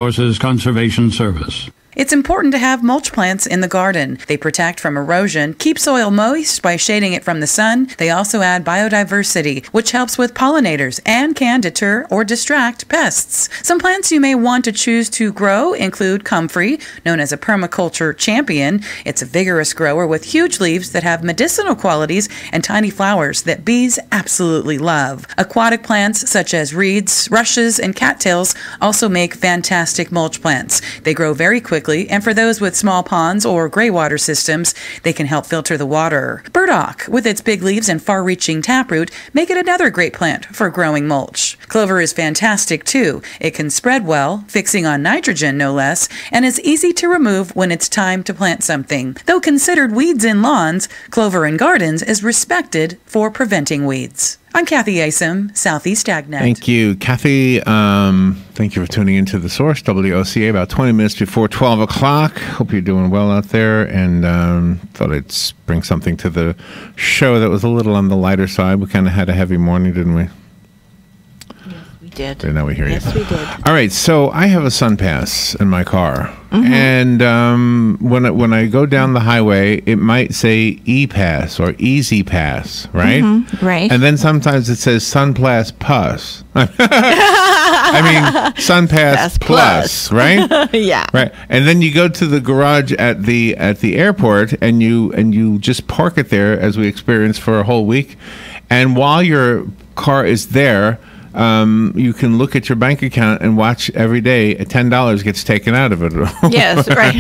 Resources Conservation Service. It's important to have mulch plants in the garden. They protect from erosion, keep soil moist by shading it from the sun. They also add biodiversity, which helps with pollinators and can deter or distract pests. Some plants you may want to choose to grow include Comfrey, known as a permaculture champion. It's a vigorous grower with huge leaves that have medicinal qualities and tiny flowers that bees absolutely love. Aquatic plants such as reeds, rushes, and cattails also make fantastic mulch plants. They grow very quickly, and for those with small ponds or gray water systems, they can help filter the water. Burdock, with its big leaves and far-reaching taproot, make it another great plant for growing mulch. Clover is fantastic too. It can spread well, fixing on nitrogen no less, and is easy to remove when it's time to plant something. Though considered weeds in lawns, clover in gardens is respected for preventing weeds. I'm Kathy Isom, Southeast AgNet. Thank you, Kathy. Thank you for tuning into The Source, WOCA, about 20 minutes before 12 o'clock. Hope you're doing well out there, and thought I'd bring something to the show that was a little on the lighter side. We kind of had a heavy morning, didn't we? Did. Now we hear you. Yes, we did. All right, so I have a sun pass in my car, and when I go down the highway, it might say E-Pass or Easy Pass, right? Right. And then sometimes it says Sun Pass Plus. I mean, Sun Pass Plus, right? Yeah. Right. And then you go to the garage at the airport, and you just park it there, as we experienced for a whole week, and while your car is there, you can look at your bank account and watch every day $10 gets taken out of it. Yes, right.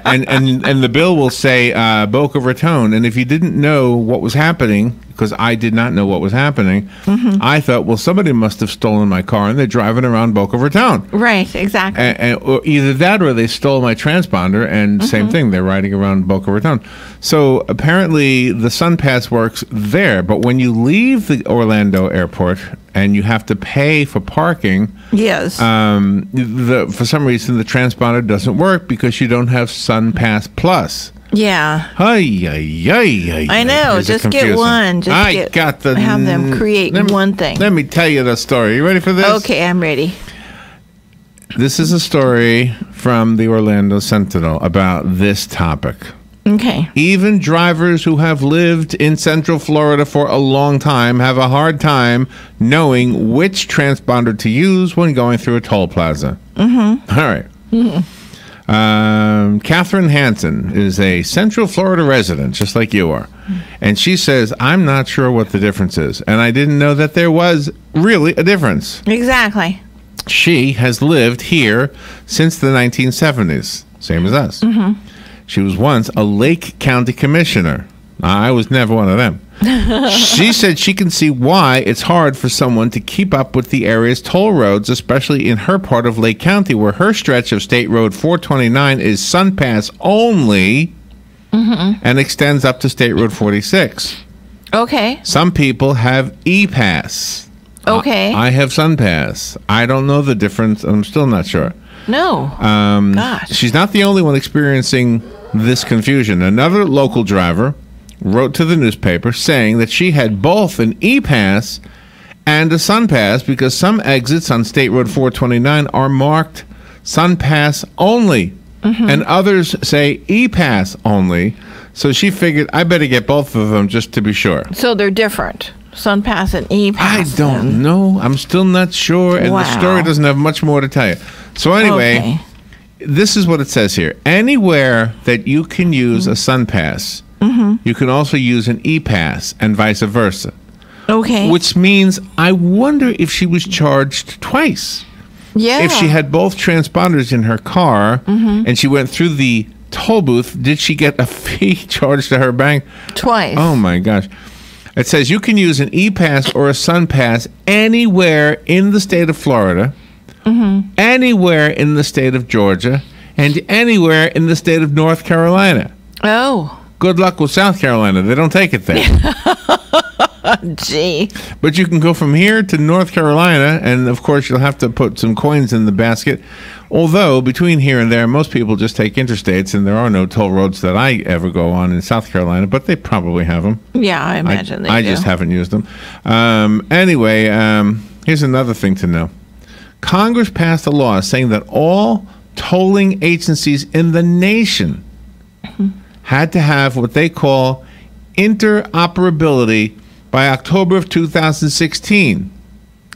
and the bill will say Boca Raton. And if you didn't know what was happening, because I did not know what was happening, I thought, well, somebody must have stolen my car and they're driving around Boca Raton. Right, exactly. Or either that or they stole my transponder, and same thing, they're riding around Boca Raton. So apparently the Sun Pass works there, but when you leave the Orlando airport and you have to pay for parking, yes, for some reason the transponder doesn't work because you don't have Sun Pass Plus. Yeah. I know. Just get one. Have them create one thing. Let me tell you the story. You ready for this? Okay, I'm ready. This is a story from the Orlando Sentinel about this topic. Okay. Even drivers who have lived in Central Florida for a long time have a hard time knowing which transponder to use when going through a toll plaza. All right. Catherine Hansen is a Central Florida resident, just like you are. And she says, I'm not sure what the difference is. And I didn't know that there was really a difference. Exactly. She has lived here since the 1970s, same as us. She was once a Lake County commissioner. I was never one of them. She said she can see why it's hard for someone to keep up with the area's toll roads, especially in her part of Lake County, where her stretch of State Road 429 is Sun Pass only and extends up to State Road 46. Okay. Some people have E-Pass. Okay. I have Sun Pass. I don't know the difference. I'm still not sure. No. Gosh. She's not the only one experiencing this confusion. Another local driver wrote to the newspaper saying that she had both an E-Pass and a Sun Pass because some exits on State Road 429 are marked Sun Pass only, and others say E-Pass only. So she figured, I better get both of them just to be sure. So they're different. Sun Pass and E-Pass. I don't know. I'm still not sure, and the story doesn't have much more to tell you. So anyway, this is what it says here. Anywhere that you can use a Sun Pass, you can also use an E-Pass and vice versa. Okay. Which means I wonder if she was charged twice. Yeah. If she had both transponders in her car and she went through the toll booth, did she get a fee charged to her bank? Twice. Oh, my gosh. It says you can use an E-Pass or a Sun Pass anywhere in the state of Florida, anywhere in the state of Georgia, and anywhere in the state of North Carolina. Oh. Good luck with South Carolina. They don't take it there. Gee. But you can go from here to North Carolina, and of course you'll have to put some coins in the basket. Although between here and there, most people just take interstates, and there are no toll roads that I ever go on in South Carolina, but they probably have them. Yeah, I imagine they do. I just haven't used them. Anyway, here's another thing to know. Congress passed a law saying that all tolling agencies in the nation had to have what they call interoperability by October of 2016.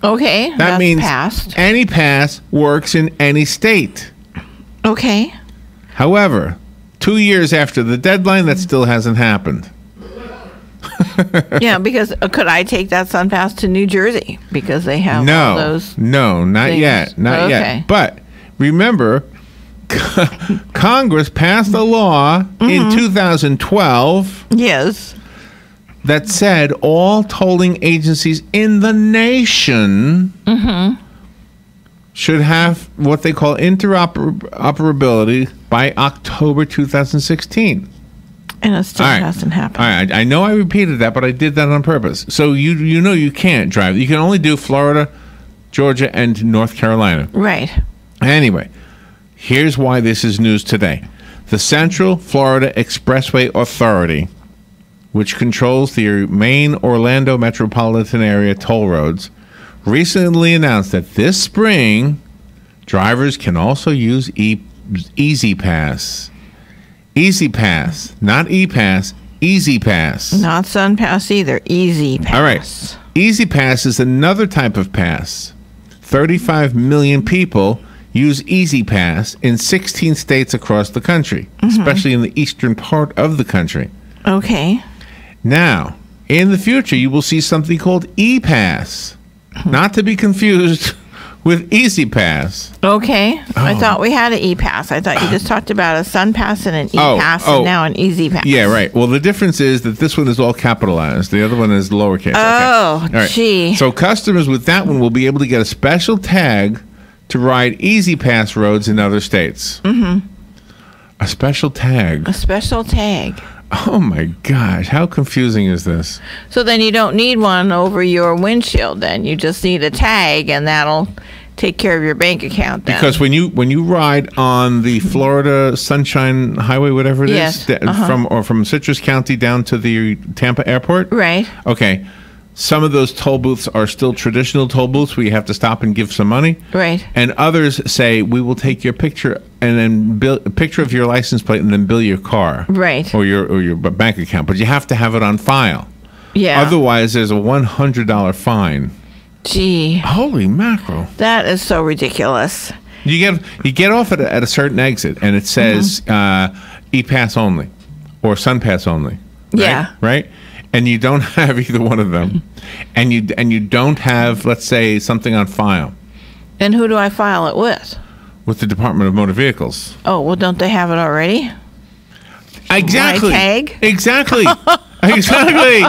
Okay, that means passed. Any pass works in any state. Okay. However, 2 years after the deadline, that still hasn't happened. Yeah, because could I take that SunPass to New Jersey because they have all those? No, not things? yet, not yet. But remember, Congress passed a law in 2012. Yes. That said all tolling agencies in the nation should have what they call interoperability by October 2016. And it still hasn't happened. All right, I know I repeated that, but I did that on purpose. So you know you can't drive. You can only do Florida, Georgia, and North Carolina. Right. Anyway, here's why this is news today. The Central Florida Expressway Authority, which controls the main Orlando metropolitan area toll roads, recently announced that this spring, drivers can also use Easy Pass. Easy Pass, not E-Pass, Easy Pass. Not SunPass either, Easy Pass. All right. Easy Pass is another type of pass. 35 million people use Easy Pass in 16 states across the country, especially in the eastern part of the country. Okay. Now, in the future, you will see something called E-Pass, not to be confused with Easy Pass. Okay. I thought we had an E-Pass. I thought you just talked about a SunPass and an E-Pass and now an Easy Pass. Yeah, right. Well, the difference is that this one is all capitalized. The other one is lowercase. Oh, okay. All right. Gee. So customers with that one will be able to get a special tag to ride Easy Pass roads in other states. A special tag. A special tag. Oh my gosh, how confusing is this? So then you don't need one over your windshield then. You just need a tag and that'll take care of your bank account then. Because when you ride on the Florida Sunshine Highway, whatever it is, from Citrus County down to the Tampa airport. Right. Okay. Some of those toll booths are still traditional toll booths where you have to stop and give some money. Right. And others say, we will take your picture and then bill a picture of your license plate and then bill your car. Right. Or your bank account. But you have to have it on file. Yeah. Otherwise, there's a $100 fine. Gee. Holy mackerel. That is so ridiculous. You get off at a certain exit and it says E-Pass only or SunPass only. Right? Yeah. Right? And you don't have either one of them, and you don't have, let's say, something on file. And who do I file it with? With the Department of Motor Vehicles. Oh, well, don't they have it already? Exactly. My tag? Exactly. Exactly.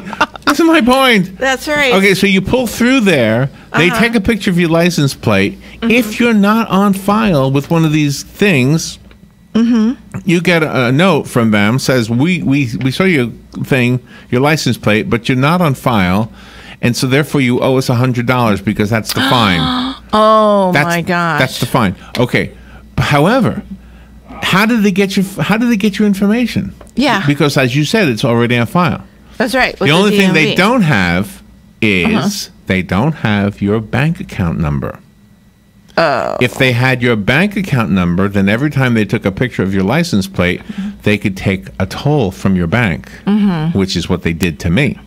That's my point. That's right. Okay, so you pull through there. They take a picture of your license plate. If you're not on file with one of these things, you get a note from them says we saw your thing, your license plate, but you're not on file, and so therefore you owe us $100 because that's the fine. My gosh, that's the fine. Okay, however, how did they get your information? Yeah, because as you said, it's already on file. That's right. The only thing they don't have is they don't have your bank account number. Oh. If they had your bank account number, then every time they took a picture of your license plate, they could take a toll from your bank, which is what they did to me.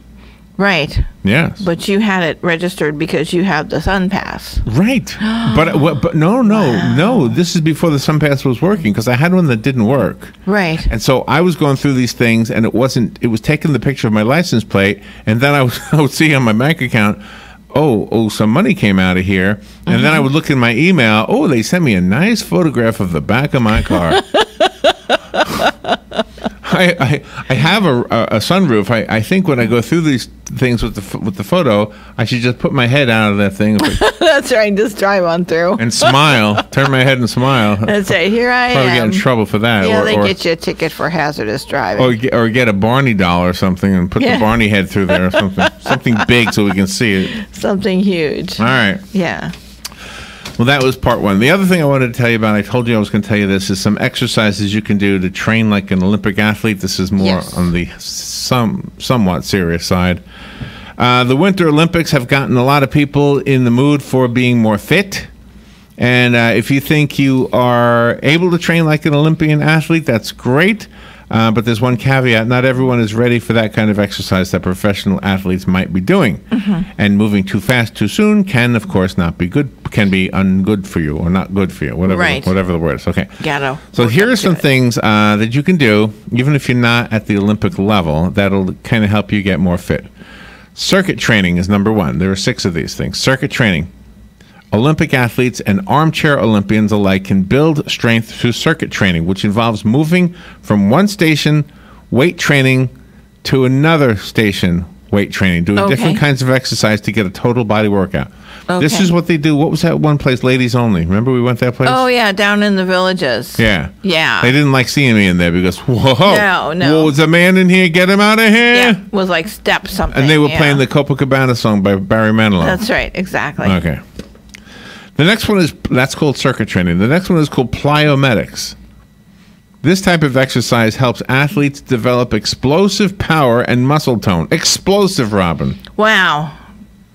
Right. Yes. But you had it registered because you have the SunPass. Right. But no. This is before the SunPass was working because I had one that didn't work. Right. And so I was going through these things, and it was taking the picture of my license plate, and then I would see on my bank account, some money came out of here. And then I would look in my email. Oh, they sent me a nice photograph of the back of my car. I have a sunroof. I think when I go through these things with the photo, I should just put my head out of that thing. That's right. Just drive on through. And smile. Turn my head and smile. That's right. Here I am. Probably get in trouble for that. Yeah, they get you a ticket for hazardous driving. Or get a Barney doll or something and put the Barney head through there or something. Something big so we can see it. Something huge. All right. Yeah. Well, that was part one. The other thing I wanted to tell you about, I told you I was going to tell you this, is some exercises you can do to train like an Olympic athlete. This is more on the somewhat serious side. The Winter Olympics have gotten a lot of people in the mood for being more fit. And if you think you are able to train like an Olympian athlete, that's great. But there's one caveat. Not everyone is ready for that kind of exercise that professional athletes might be doing. And moving too fast too soon can, of course, not be good, can be ungood for you or not good for you, whatever the word is. Okay. So here are some things that you can do, even if you're not at the Olympic level, that'll kind of help you get more fit. Circuit training is number one. There are 6 of these things. Circuit training. Olympic athletes and armchair Olympians alike can build strength through circuit training, which involves moving from one station weight training to another station weight training, doing different kinds of exercise to get a total body workout. This is what they do. What was that one place, Ladies Only? Remember we went that place? Oh, yeah, down in the Villages. Yeah. Yeah. They didn't like seeing me in there because, whoa. No. Whoa, was a man in here? Get him out of here. Yeah, it was like Step something. And they were playing the Copacabana song by Barry Manilow. That's right, exactly. Okay. The next one that's called circuit training. The next one is called plyomedics. This type of exercise helps athletes develop explosive power and muscle tone. Explosive, Robin. Wow.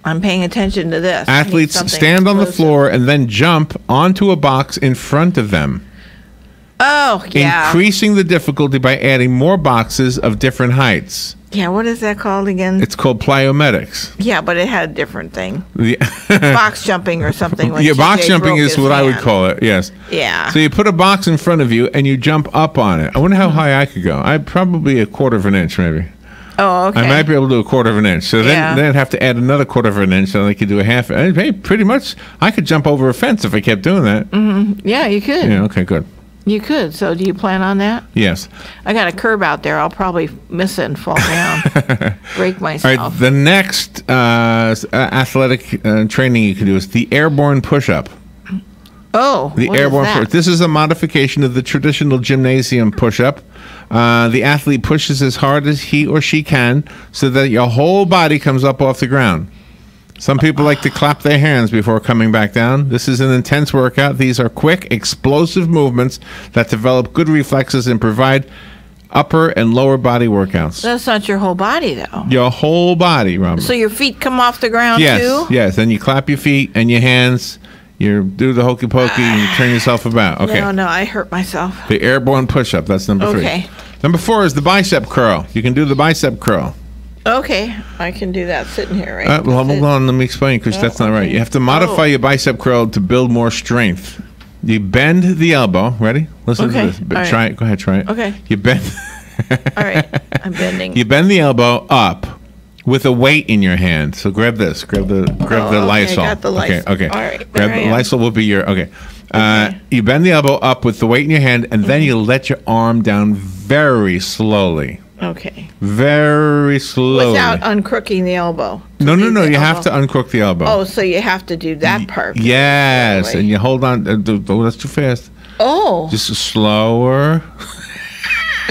I'm paying attention to this. Athletes stand on the floor and then jump onto a box in front of them. Oh, yeah. Increasing the difficulty by adding more boxes of different heights. Yeah, what is that called again? It's called plyomedics. Yeah, but it had a different thing. Box jumping or something. Like box jumping is what I would call it, yes. Yeah. So you put a box in front of you and you jump up on it. I wonder how high I could go. I'd probably a quarter of an inch, maybe. Oh, okay. I might be able to do a quarter of an inch. So then I'd have to add another quarter of an inch, so I could do a half. Hey, pretty much, I could jump over a fence if I kept doing that. Yeah, you could. Yeah, okay, good. You could. So do you plan on that? Yes. I got a curb out there. I'll probably miss it and fall down. Break myself. All right, the next athletic training you can do is the airborne push-up. Oh, the airborne push-up. This is a modification of the traditional gymnasium push-up. The athlete pushes as hard as he or she can so that your whole body comes up off the ground. Some people like to clap their hands before coming back down. This is an intense workout. These are quick, explosive movements that develop good reflexes and provide upper and lower body workouts. That's not your whole body, though. Your whole body, Robin. So your feet come off the ground, too? Yes. Then you clap your feet and your hands. You do the hokey pokey and you turn yourself about. Okay. No, I hurt myself. The airborne push-up. That's number 3. Okay. Number 4 is the bicep curl. You can do the bicep curl. Okay, I can do that sitting here, right? Well, hold on. Let me explain, because that's not right. You have to modify your bicep curl to build more strength. You bend the elbow. Ready? Listen to this. All Try it. Go ahead. Try it. Okay. You bend. All right. I'm bending. You bend the elbow up with a weight in your hand. So grab this. Grab the Lysol. I got the Lysol. Okay. All right. Grab the Lysol will be your okay. You bend the elbow up with the weight in your hand, and then you let your arm down very slowly. Okay. Very slowly. Without uncrooking the elbow. No. You have to uncrook the elbow. Oh, so you have to do that part. Yes, and you hold on. Oh, that's too fast. Oh. Just slower.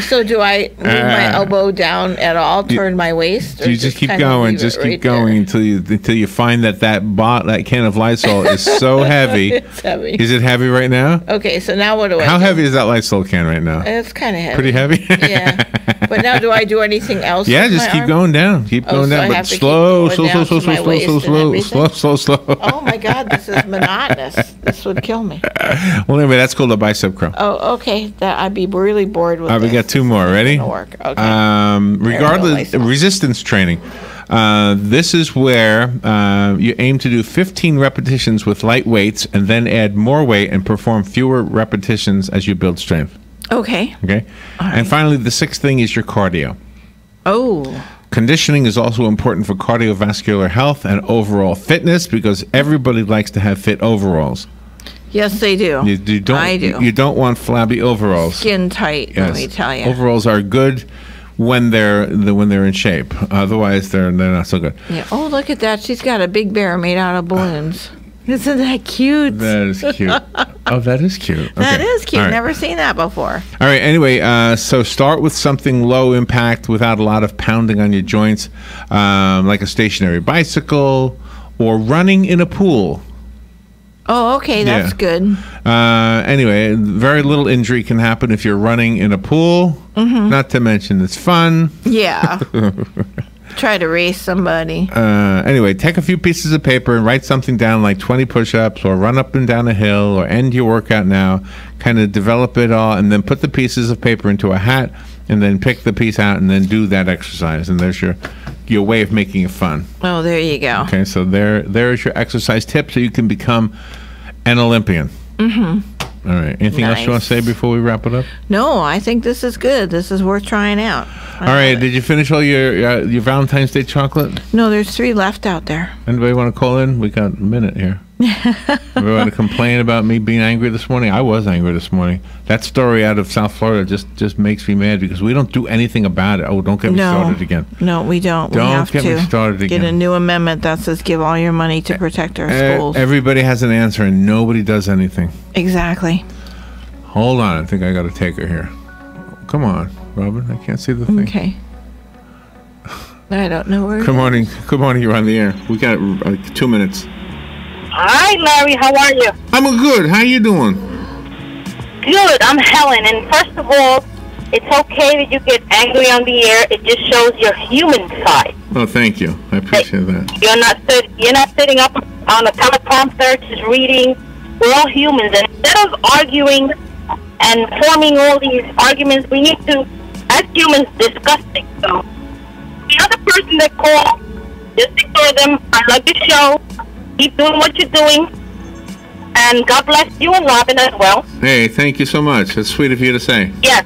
So do I move my elbow down at all, turn my waist? Or you just keep going. Just keep going until you find that can of Lysol is so heavy. It's heavy. Is it heavy right now? Okay, so now what do I do? How heavy is that Lysol can right now? It's kind of heavy. Pretty heavy? Yeah. But now do I do anything else? Yeah, just keep going down. Keep going down. But slow. Oh my God, this is monotonous. This would kill me. Well, anyway, that's called a bicep curl. Oh, okay. I'd be really bored with this. We got 2 more. Ready? Work. Okay. Regardless, resistance training. This is where you aim to do 15 repetitions with light weights and then add more weight and perform fewer repetitions as you build strength. Okay. Okay. Right. And finally, the 6th thing is your cardio. Oh. Conditioning is also important for cardiovascular health and overall fitness because everybody likes to have fit overalls. Yes, they do. I do. You don't want flabby overalls. Skin tight, yes. Let me tell you. Overalls are good when they're in shape. Otherwise, they're not so good. Yeah. Oh, look at that! She's got a big bear made out of balloons. Isn't that cute? That is cute. Oh, that is cute. Okay. That is cute. Right. Never seen that before. All right. Anyway, so start with something low impact without a lot of pounding on your joints, like a stationary bicycle or running in a pool. Oh, okay, that's good. Anyway, very little injury can happen if you're running in a pool. Mm-hmm. Not to mention it's fun. Yeah. Try to race somebody. Anyway, take a few pieces of paper and write something down, like 20 push-ups, or run up and down a hill, or end your workout now. Kind of develop it all, and then put the pieces of paper into a hat, and then pick the piece out, and then do that exercise. And there's your way of making it fun. Oh, there you go. Okay, so there's your exercise tip, so you can become an Olympian. Mm-hmm. All right. Anything else you want to say before we wrap it up? No, I think this is good. This is worth trying out. All right. Did you finish all your Valentine's Day chocolate? No, there's 3 left out there. Anybody want to call in? We got a minute here. Anybody want to complain about me being angry this morning? I was angry this morning. That story out of South Florida just makes me mad because we don't do anything about it. Oh, don't get me started again. No, we don't. Don't get me started again. Get a new amendment that says give all your money to protect our schools. Everybody has an answer and nobody does anything. Exactly. Hold on. I think I got to take her here. Come on, Robin. I can't see the thing. Okay. I don't know where. Good morning. Good morning. You're on the air. We got 2 minutes. Hi, Larry. How are you? I'm good. How you doing? Good. I'm Helen. And first of all, it's okay that you get angry on the air. It just shows your human side. Oh, thank you. I appreciate that. You're not sitting up on a teleprompter just reading. We're all humans. And instead of arguing and forming all these arguments, we need to, as humans, discuss things. So the other person that called, just ignore them. I love your show. Keep doing what you're doing. And God bless you and Robin as well. Hey, thank you so much. That's sweet of you to say. Yes.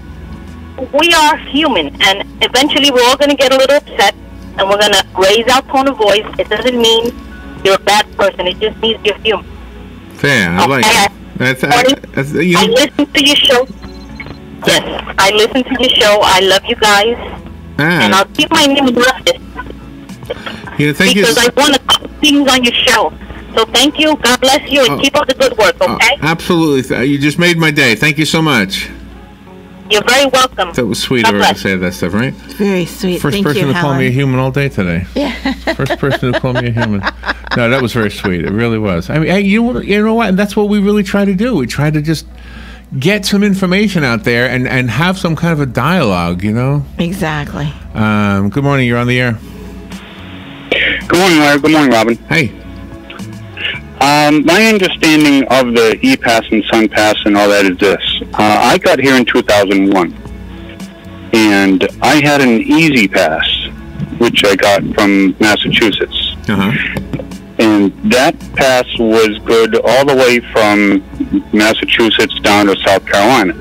We are human, and eventually we're all going to get a little upset, and we're going to raise our tone of voice. It doesn't mean you're a bad person. It just means you're human. Fair. I like it. I listen to your show. Yes, I listen to your show. I love you guys. And I'll keep my name listed. Yeah, thank you. Because I want to put things on your show. So thank you. God bless you, and keep up the good work, okay? Absolutely. You just made my day. Thank you so much. You're very welcome. That was sweet of her to say that stuff, right? Very sweet. First person to call me a human all day today. Yeah. First person to call me a human. No, that was very sweet. It really was. I mean, hey, you know what? And that's what we really try to do. We try to just get some information out there and have some kind of a dialogue, you know? Exactly. Good morning. You're on the air. Good morning, Larry. Good morning, Robin. Hey. My understanding of the E-Pass and SunPass and all that is this. I got here in 2001, and I had an Easy Pass, which I got from Massachusetts. Uh-huh. And that pass was good all the way from Massachusetts down to South Carolina.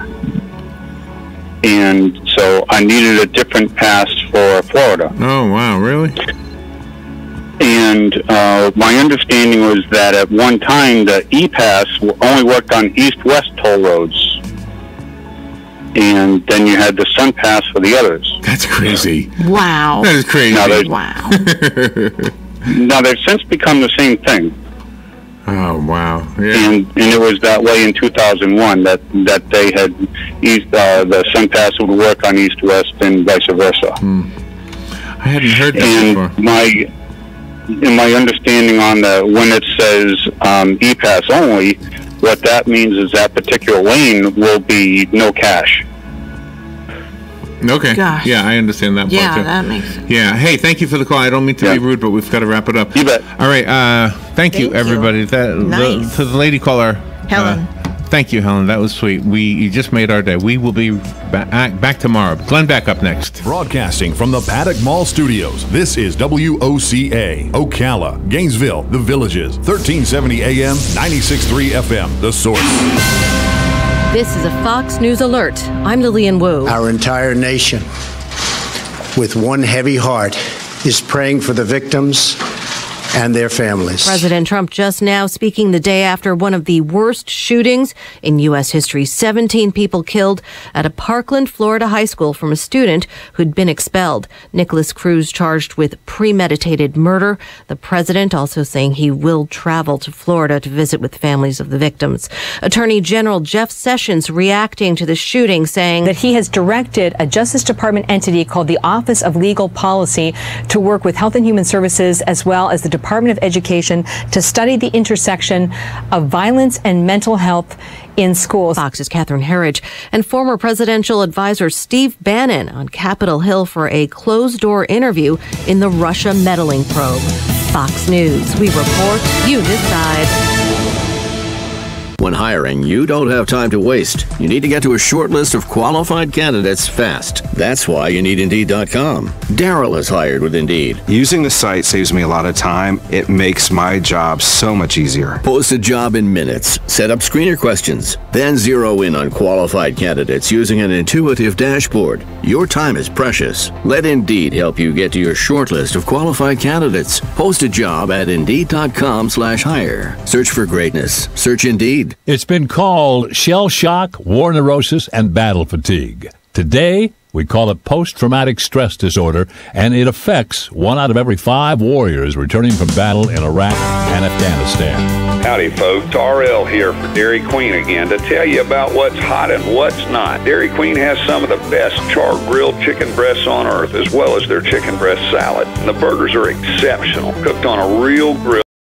And so I needed a different pass for Florida. Oh, wow, really? And my understanding was that at one time the E-Pass only worked on east-west toll roads. And then you had the SunPass for the others. That's crazy. Wow. That is crazy. Wow. Now they've since become the same thing. Oh, wow. Yeah. And it was that way in 2001 that they had the SunPass would work on east-west and vice versa. I hadn't heard that before. In my understanding on when it says E-Pass only, what that means is that particular lane will be no cash. Okay. Gosh. Yeah, I understand that part Yeah, too. that makes sense. Yeah. Hey, thank you for the call. I don't mean to be rude, but we've got to wrap it up. You bet. All right. Thank you, everybody. Nice. To the lady caller, Helen. Thank you, Helen. That was sweet. You just made our day. We will be back tomorrow. Glenn back up next. Broadcasting from the Paddock Mall Studios, this is WOCA, Ocala, Gainesville, The Villages, 1370 AM, 96.3 FM, The Source. This is a Fox News Alert. I'm Lillian Wu. Our entire nation, with one heavy heart, is praying for the victims and their families. President Trump just now speaking the day after one of the worst shootings in U.S. history. 17 people killed at a Parkland, Florida high school from a student who'd been expelled. Nicholas Cruz charged with premeditated murder. The president also saying he will travel to Florida to visit with families of the victims. Attorney General Jeff Sessions reacting to the shooting, saying that he has directed a Justice Department entity called the Office of Legal Policy to work with Health and Human Services as well as the Department of Education to study the intersection of violence and mental health in schools. Fox's Catherine Herridge and former presidential advisor Steve Bannon on Capitol Hill for a closed-door interview in the Russia meddling probe. Fox News. We report, you decide. When hiring, you don't have time to waste. You need to get to a short list of qualified candidates fast. That's why you need Indeed.com. Daryl is hired with Indeed. Using the site saves me a lot of time. It makes my job so much easier. Post a job in minutes. Set up screener questions. Then zero in on qualified candidates using an intuitive dashboard. Your time is precious. Let Indeed help you get to your short list of qualified candidates. Post a job at Indeed.com/hire. Search for greatness. Search Indeed. It's been called shell shock, war neurosis, and battle fatigue. Today, we call it post-traumatic stress disorder, and it affects 1 out of every 5 warriors returning from battle in Iraq and Afghanistan. Howdy, folks. RL here for Dairy Queen again to tell you about what's hot and what's not. Dairy Queen has some of the best char-grilled chicken breasts on earth, as well as their chicken breast salad. And the burgers are exceptional, cooked on a real grill.